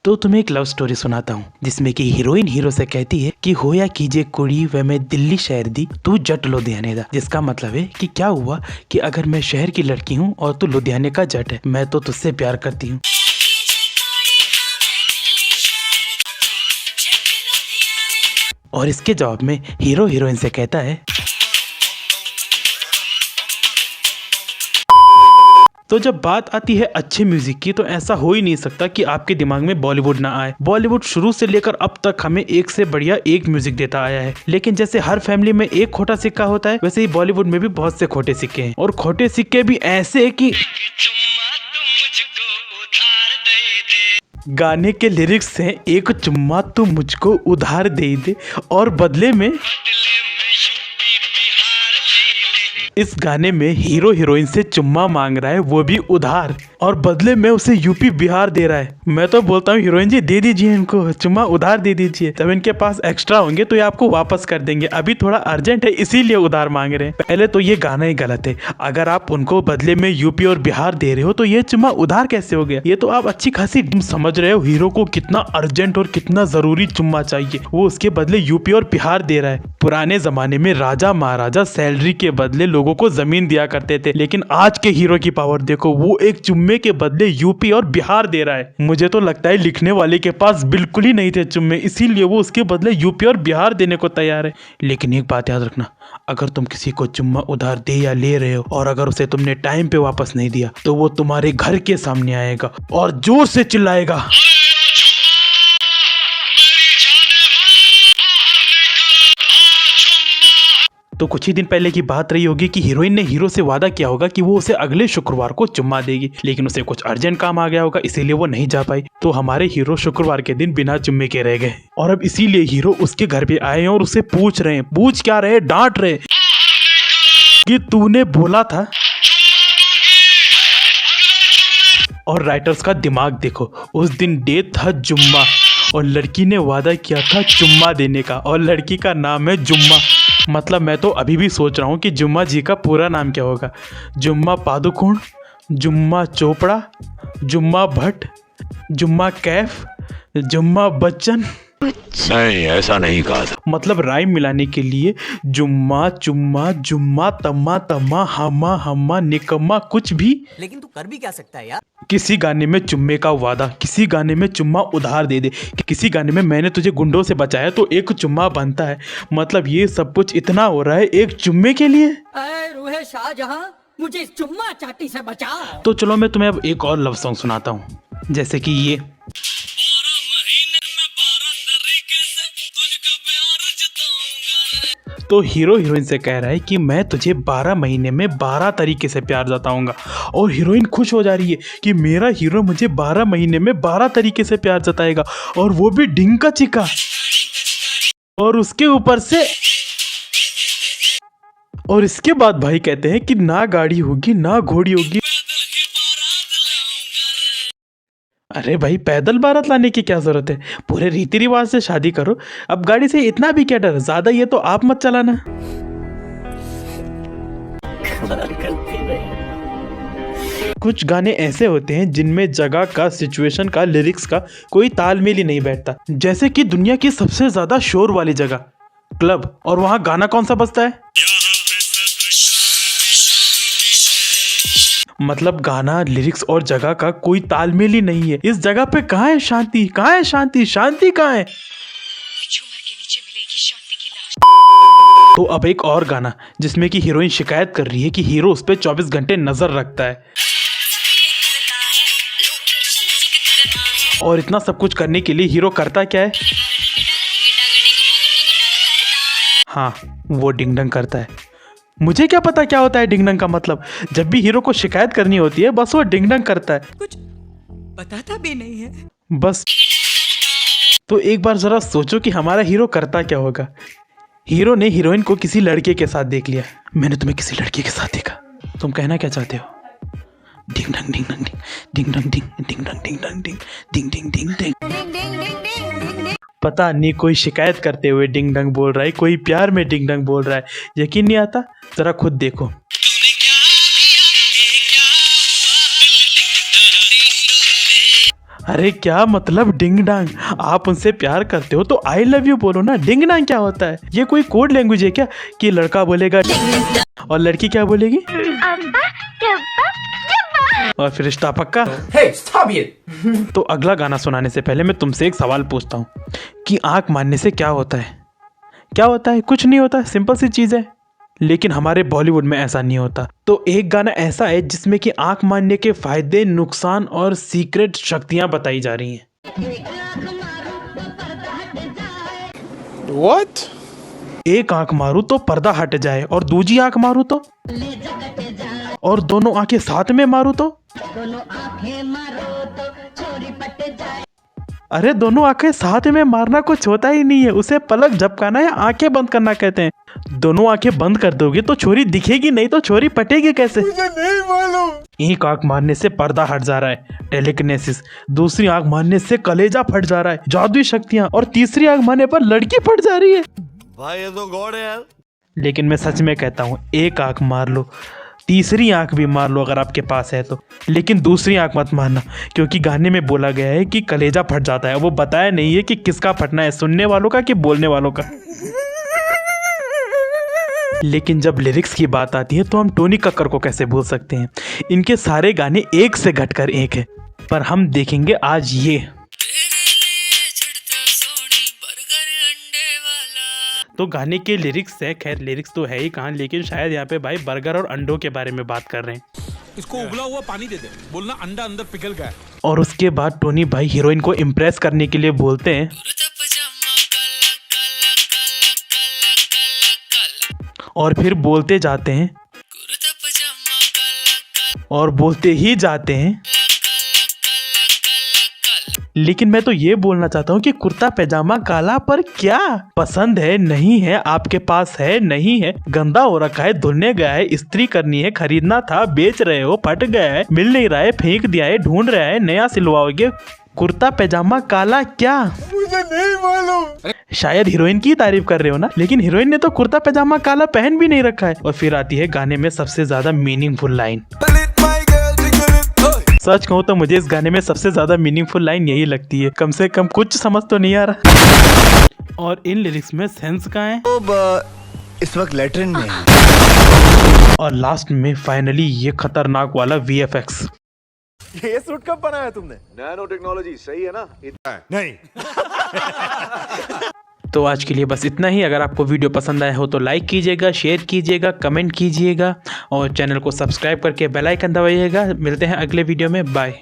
तो तुम्हें एक लव स्टोरी सुनाता हूँ जिसमें कि हीरोइन हीरो से कहती है कि होया कीजिए कुड़ी व मैं दिल्ली शहर दी तू जट लुधियाने दा। जिसका मतलब है कि क्या हुआ कि अगर मैं शहर की लड़की हूँ और तू लुधियाने का जट है, मैं तो तुझसे प्यार करती हूँ। और इसके जवाब में हीरो हीरोइन से कहता है, तो जब बात आती है अच्छे म्यूजिक की तो ऐसा हो ही नहीं सकता कि आपके दिमाग में बॉलीवुड ना आए। बॉलीवुड शुरू से लेकर अब तक हमें एक से बढ़िया एक म्यूजिक देता आया है, लेकिन जैसे हर फैमिली में एक खोटा सिक्का होता है वैसे ही बॉलीवुड में भी बहुत से खोटे सिक्के हैं। और खोटे सिक्के भी ऐसे कि गाने के लिरिक्स हैं, एक चुम्मा तू मुझको उधार दे दे और बदले में इस गाने में हीरो हीरोइन से चुम्मा मांग रहा है, वो भी उधार, और बदले में उसे यूपी बिहार दे रहा है। मैं तो बोलता हूँ हीरोइन जी दे दीजिए इनको चुम्मा, उधार दे दीजिए। जब इनके पास एक्स्ट्रा होंगे तो ये आपको वापस कर देंगे, अभी थोड़ा अर्जेंट है इसीलिए उधार मांग रहे हैं। पहले तो ये गाना ही गलत है। अगर आप उनको बदले में यूपी और बिहार दे रहे हो तो ये चुम्मा उधार कैसे हो गया? ये तो आप अच्छी खासी समझ रहे हो हीरो को कितना अर्जेंट और कितना जरूरी चुम्मा चाहिए, वो उसके बदले यूपी और बिहार दे रहा है। पुराने जमाने में राजा महाराजा सैलरी के बदले लोगों को जमीन दिया करते थे, लेकिन आज के हीरो की पावर देखो, वो एक चुम्मे के बदले यूपी और बिहार दे रहा है। मुझे तो लगता है लिखने वाले के पास बिल्कुल ही नहीं थे चुम्मे, इसीलिए वो उसके बदले यूपी और बिहार देने को तैयार है। लेकिन एक बात याद रखना, अगर तुम किसी को चुम्मा उधार दे या ले रहे हो और अगर उसे तुमने टाइम पे वापस नहीं दिया तो वो तुम्हारे घर के सामने आएगा और जोर से चिल्लाएगा, तो कुछ ही दिन पहले की बात रही होगी कि हीरोइन ने हीरो से वादा किया होगा कि वो उसे अगले शुक्रवार को चुम्मा देगी, लेकिन उसे कुछ अर्जेंट काम आ गया होगा इसीलिए वो नहीं जा पाई। तो हमारे हीरो शुक्रवार के दिन बिना चुम्मे के रह गए और अब इसीलिए हीरो उसके घर पे आए हैं और उसे पूछ रहे हैं, पूछ क्या रहे, डांट रहे कि तूने बोला था। और राइटर्स का दिमाग देखो, उस दिन डेट था जुम्मा और लड़की ने वादा किया था चुम्मा देने का और लड़की का नाम है जुम्मा। मतलब मैं तो अभी भी सोच रहा हूँ कि जुम्मा जी का पूरा नाम क्या होगा। जुम्मा पादुकोण, जुम्मा चोपड़ा, जुम्मा भट्ट, जुम्मा कैफ, जुम्मा बच्चन। नहीं, ऐसा नहीं कहा था। मतलब राइम मिलाने के लिए जुम्मा चुम्मा जुम्मा तम्मा तम्मा हम्मा हम्मा निकम्मा कुछ भी। लेकिन तू कर भी क्या सकता है यार। किसी गाने में चुम्मे का वादा, किसी गाने में चुम्मा उधार दे दे, किसी गाने में मैंने तुझे गुंडों से बचाया तो एक चुम्मा बनता है। मतलब ये सब कुछ इतना हो रहा है एक चुम्मे के लिए। रूहे शाहजहां, मुझे इस चुम्मा चाटी से बचा। तो चलो मैं तुम्हें अब एक और लव सॉन्ग सुनाता हूँ, जैसे कि ये। तो हीरो हीरोइन से कह रहा है कि मैं तुझे 12 महीने में 12 तरीके से प्यार जताऊंगा और हीरोइन खुश हो जा रही है कि मेरा हीरो मुझे 12 महीने में 12 तरीके से प्यार जताएगा और वो भी डिंका चिका। और उसके ऊपर से और इसके बाद भाई कहते हैं कि ना गाड़ी होगी ना घोड़ी होगी। अरे भाई पैदल बारात लाने की क्या जरूरत है, पूरे रीति रिवाज से शादी करो। अब गाड़ी से इतना भी क्या डर, ज्यादा ये तो आप मत चलाना। कुछ गाने ऐसे होते हैं जिनमें जगह का, सिचुएशन का, लिरिक्स का कोई तालमेल ही नहीं बैठता। जैसे कि दुनिया की सबसे ज्यादा शोर वाली जगह क्लब, और वहां गाना कौन सा बजता है? मतलब गाना, लिरिक्स और जगह का कोई तालमेल ही नहीं है। इस जगह पे कहाँ है शांति, कहाँ है शांति, शांति कहाँ है? तो अब एक और गाना जिसमें कि हीरोइन शिकायत कर रही है कि हीरो उस पे 24 घंटे नजर रखता है। और इतना सब कुछ करने के लिए हीरो करता क्या है? हाँ, वो डिंग डंग करता है। मुझे क्या पता क्या होता है डिंग डंग का मतलब। जब भी हीरो को शिकायत करनी होती है बस वो डिंग डंग करता है, कुछ बताता भी नहीं है बस। तो एक बार जरा सोचो कि हमारा हीरो करता क्या होगा। हीरो ने हीरोइन को किसी लड़के के साथ देख लिया। मैंने तुम्हें किसी लड़के के साथ देखा, तुम कहना क्या चाहते हो? डिंग डंग डिंग डंग डिंग डंग डिंग डिंग डंग डिंग डंग डिंग डिंग डिंग डिंग डिंग। पता नहीं कोई शिकायत करते हुए डिंग डंग बोल रहा है, कोई प्यार में डिंग डंग बोल रहा है। यकीन नहीं आता? जरा खुद देखो। अरे क्या मतलब डिंग डांग? आप उनसे प्यार करते हो तो आई लव यू बोलो ना। डिंग डांग क्या होता है? ये कोई कोड लैंग्वेज है क्या कि लड़का बोलेगा और लड़की क्या बोलेगी और फिर रिश्ता पक्का? Hey, stop it! तो अगला गाना सुनाने से पहले मैं तुमसे एक सवाल पूछता हूँ कि आंख मारने से क्या होता है? क्या होता है? कुछ नहीं होता, सिंपल सी चीज़ है। लेकिन हमारे बॉलीवुड में ऐसा नहीं होता। तो एक गाना ऐसा है जिसमें कि आंख मारने के फायदे, नुकसान और सीक्रेट शक्तियां बताई जा रही हैं। What? एक आंख मारूं तो पर्दा हट जाए और दूसरी आंख मारूं तो, और दोनों आंखें साथ में मारूं तो, अरे दोनों आंखें साथ में मारना कुछ होता ही नहीं है, उसे पलक झपकाना या आंखें बंद करना कहते हैं। दोनों आंखें बंद कर दोगे तो छोरी दिखेगी नहीं तो छोरी पटेगी कैसे? मुझे नहीं मालूम। एक आंख मारने से पर्दा हट जा रहा है, टेलीकिनेसिस। दूसरी आंख मारने से कलेजा फट जा रहा है, जादुई शक्तियां। और तीसरी आंख मारने पर लड़की फट जा रही है। भाई ये तो गॉड है यार। लेकिन मैं सच में कहता हूँ, एक आंख मार लो, तीसरी आंख भी मार लो अगर आपके पास है तो, लेकिन दूसरी आंख मत मारना, क्योंकि गाने में बोला गया है कि कलेजा फट जाता है। वो बताया नहीं है कि किसका फटना है, सुनने वालों का कि बोलने वालों का। लेकिन जब लिरिक्स की बात आती है तो हम टोनी कक्कर को कैसे भूल सकते हैं? इनके सारे गाने एक से घटकर एक है, पर हम देखेंगे आज ये। तो गाने के लिरिक्स है, खैर लिरिक्स तो है ही कहाँ, लेकिन शायद यहाँ पे भाई बर्गर और अंडों के बारे में बात कर रहे हैं। इसको उबला हुआ पानी दे दे, बोलना अंडा अंदर पिघल गया। और उसके बाद टोनी भाई हीरोइन को इम्प्रेस करने के लिए बोलते हैं, और फिर बोलते जाते हैं और बोलते ही जाते हैं। लेकिन मैं तो ये बोलना चाहता हूँ कि कुर्ता पैजामा काला पर क्या पसंद है, नहीं है, आपके पास है, नहीं है, गंदा हो रखा है, धुलने गया है, इस्त्री करनी है, खरीदना था, बेच रहे हो, फट गया है, मिल नहीं रहा है, फेंक दिया है, ढूंढ रहा है, नया सिलवाओगे। कुर्ता पैजामा काला क्या? मुझे नहीं मालूम। शायद हीरोइन की तारीफ कर रहे हो ना, लेकिन हीरोइन ने तो कुर्ता पैजामा काला पहन भी नहीं रखा है। और फिर आती है गाने में सबसे ज्यादा मीनिंगफुल लाइन। सच कहूँ तो मुझे इस गाने में सबसे ज्यादा मीनिंगफुल लाइन यही लगती है, कम से कम कुछ समझ तो नहीं आ रहा। और इन लिरिक्स में सेंस कहाँ है? इस वक्त लेटरिन में है। और लास्ट में फाइनली ये खतरनाक वाला VFX। ये सूट कब बनाया तुमने? नैनो टेक्नोलॉजी सही है ना? नहीं। तो आज के लिए बस इतना ही। अगर आपको वीडियो पसंद आया हो तो लाइक कीजिएगा, शेयर कीजिएगा, कमेंट कीजिएगा और चैनल को सब्सक्राइब करके बेल आइकन दबाइएगा। मिलते हैं अगले वीडियो में, बाय।